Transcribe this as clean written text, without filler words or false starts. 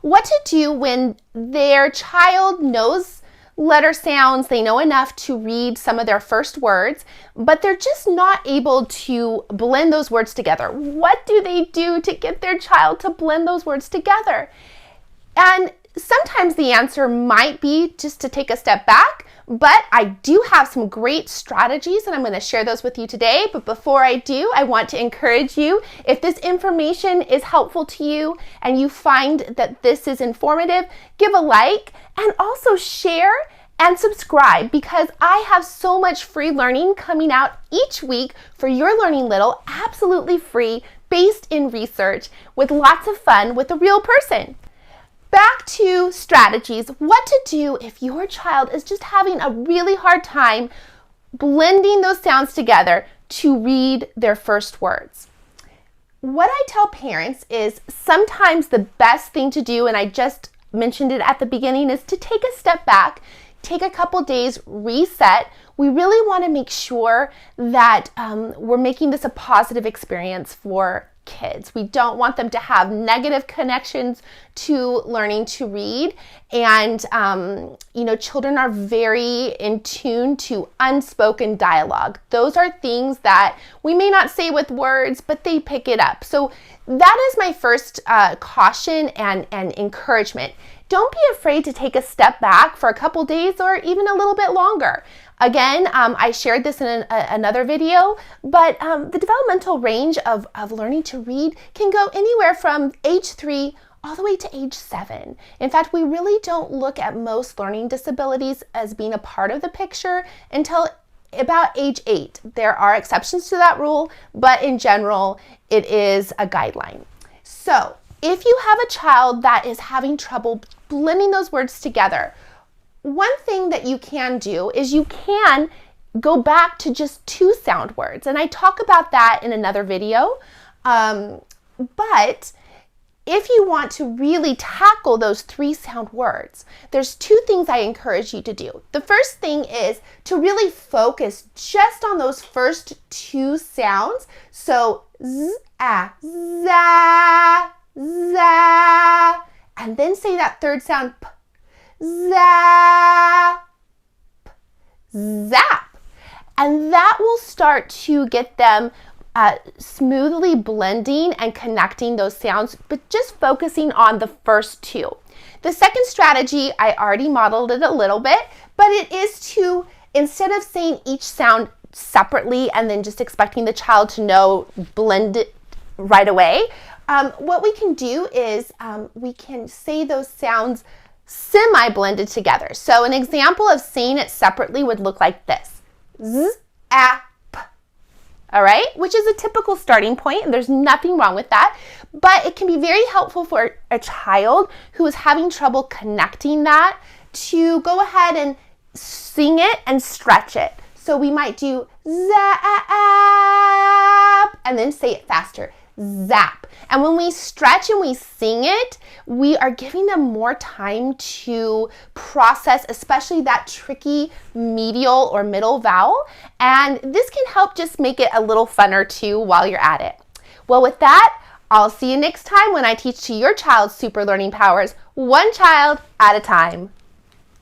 what to do when their child knows letter sounds, they know enough to read some of their first words, but they're just not able to blend those words together. What do they do to get their child to blend those words together? And sometimes the answer might be just to take a step back, but I do have some great strategies and I'm going to share those with you today. But before I do, I want to encourage you, if this information is helpful to you and you find that this is informative, give a like and also share and subscribe, because I have so much free learning coming out each week for your Learning Little, absolutely free, based in research, with lots of fun with a real person. Back to strategies, what to do if your child is just having a really hard time blending those sounds together to read their first words. What I tell parents is sometimes the best thing to do, and I just mentioned it at the beginning, is to take a step back, take a couple days, reset. We really want to make sure that we're making this a positive experience for kids. We don't want them to have negative connections to learning to read. And, children are very in tune to unspoken dialogue. Those are things that we may not say with words, but they pick it up. So that is my first caution and encouragement. Don't be afraid to take a step back for a couple days or even a little bit longer. Again, I shared this in another video, but the developmental range of learning to read can go anywhere from age 3 all the way to age 7. In fact, we really don't look at most learning disabilities as being a part of the picture until about age 8. There are exceptions to that rule, but in general, it is a guideline. So if you have a child that is having trouble blending those words together, one thing that you can do is you can go back to just 2 sound words. And I talk about that in another video. But if you want to really tackle those 3 sound words, there's 2 things I encourage you to do. The first thing is to really focus just on those first 2 sounds. So z, ah, za, za, and then say that third sound, p, zap, zap. And that will start to get them smoothly blending and connecting those sounds, but just focusing on the first 2. The second strategy, I already modeled it a little bit, but it is to, instead of saying each sound separately and then just expecting the child to know, blend it right away, what we can do is we can say those sounds semi-blended together. So an example of saying it separately would look like this. Z, a, p. All right? Which is a typical starting point, and there's nothing wrong with that. But it can be very helpful for a child who is having trouble connecting that to go ahead and sing it and stretch it. So we might do zap and then say it faster. Zap. And when we stretch and we sing it, we are giving them more time to process, especially that tricky medial or middle vowel. And this can help just make it a little funner too while you're at it. Well, with that, I'll see you next time when I teach to your child's super learning powers, one child at a time.